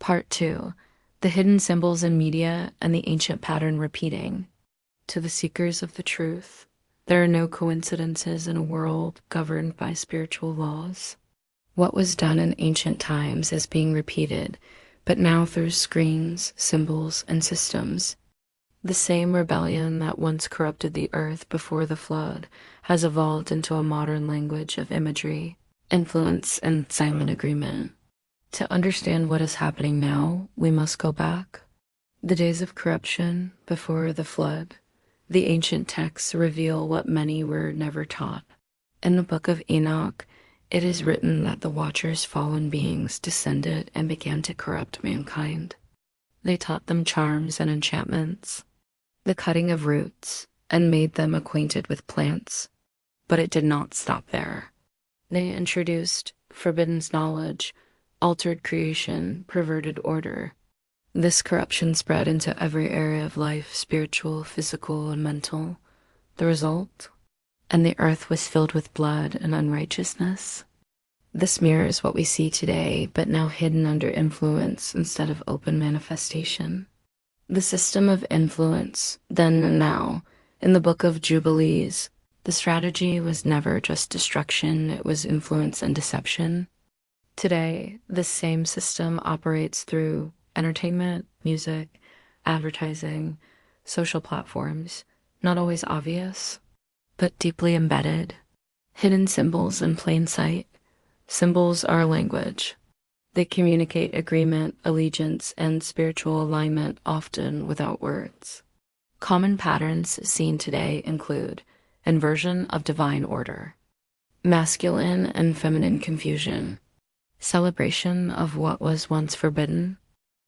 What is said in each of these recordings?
Part 2. The hidden symbols in media and the ancient pattern repeating. To the seekers of the truth, there are no coincidences in a world governed by spiritual laws. What was done in ancient times is being repeated, but now through screens, symbols, and systems. The same rebellion that once corrupted the earth before the flood has evolved into a modern language of imagery, influence, and silent agreement. To understand what is happening now, we must go back. The days of corruption before the flood. The ancient texts reveal what many were never taught. In the book of Enoch, it is written that the Watchers' fallen beings descended and began to corrupt mankind. They taught them charms and enchantments, the cutting of roots, and made them acquainted with plants. But it did not stop there. They introduced forbidden knowledge, altered creation, perverted order. This corruption spread into every area of life, spiritual, physical, and mental. The result? And the earth was filled with blood and unrighteousness. This mirrors what we see today, but now hidden under influence instead of open manifestation. The system of influence, then and now, in the book of Jubilees, the strategy was never just destruction, it was influence and deception. Today, this same system operates through entertainment, music, advertising, social platforms, not always obvious, but deeply embedded. Hidden symbols in plain sight. Symbols are language. They communicate agreement, allegiance, and spiritual alignment, often without words. Common patterns seen today include inversion of divine order, masculine and feminine confusion, celebration of what was once forbidden.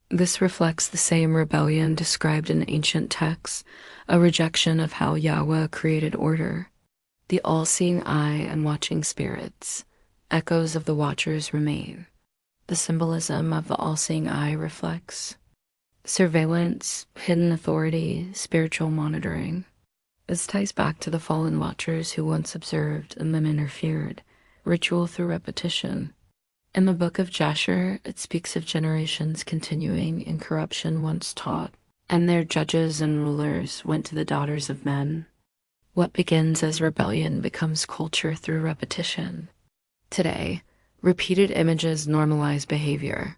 This reflects the same rebellion described in ancient texts, a rejection of how Yahweh created order. The all-seeing eye and watching spirits, echoes of the Watchers remain. The symbolism of the all-seeing eye reflects surveillance, hidden authority, spiritual monitoring. This ties back to the fallen Watchers who once observed and then interfered, ritual through repetition. In the book of Jasher, it speaks of generations continuing in corruption once taught, and their judges and rulers went to the daughters of men. What begins as rebellion becomes culture through repetition. Today, repeated images normalize behavior.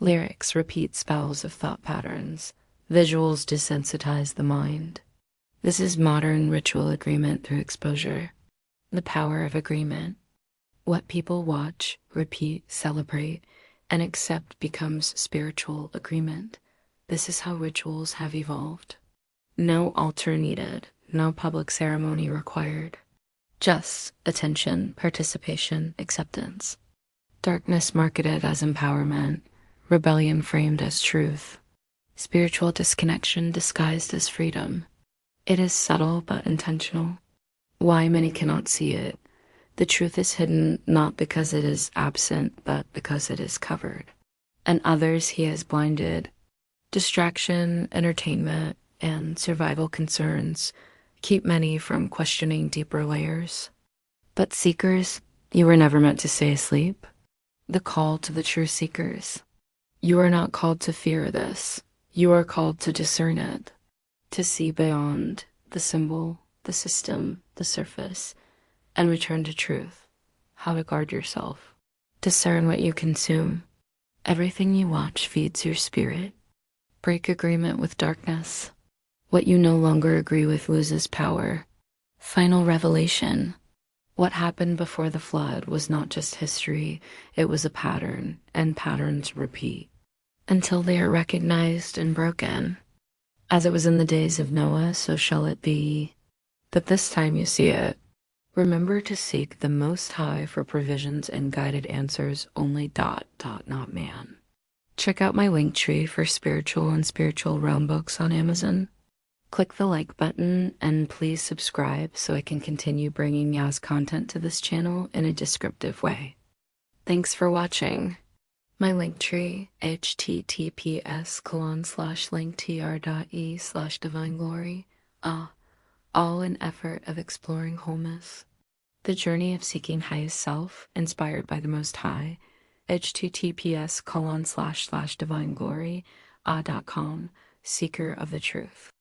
Lyrics repeat spells of thought patterns. Visuals desensitize the mind. This is modern ritual agreement through exposure. The power of agreement. What people watch, repeat, celebrate, and accept becomes spiritual agreement. This is how rituals have evolved. No altar needed, no public ceremony required. Just attention, participation, acceptance. Darkness marketed as empowerment, rebellion framed as truth. Spiritual disconnection disguised as freedom. It is subtle but intentional. Why many cannot see it? The truth is hidden not because it is absent, but because it is covered. And others he has blinded. Distraction, entertainment, and survival concerns keep many from questioning deeper layers. But seekers, you were never meant to stay asleep. The call to the true seekers. You are not called to fear this. You are called to discern it, to see beyond the symbol, the system, the surface, and return to truth, how to guard yourself. Discern what you consume. Everything you watch feeds your spirit. Break agreement with darkness. What you no longer agree with loses power. Final revelation. What happened before the flood was not just history, it was a pattern, and patterns repeat until they are recognized and broken. As it was in the days of Noah, so shall it be. But this time you see it. Remember to seek the Most High for provisions and guided answers only ... not man. Check out my link tree for spiritual and spiritual realm books on Amazon. Click the like button and please subscribe so I can continue bringing Yah's content to this channel in a descriptive way. Thanks for watching. My link tree, https://linktr.ee/divine-glory. All in effort of exploring wholeness. The journey of seeking highest self, inspired by the Most High, https://divineglory.com, seeker of the truth.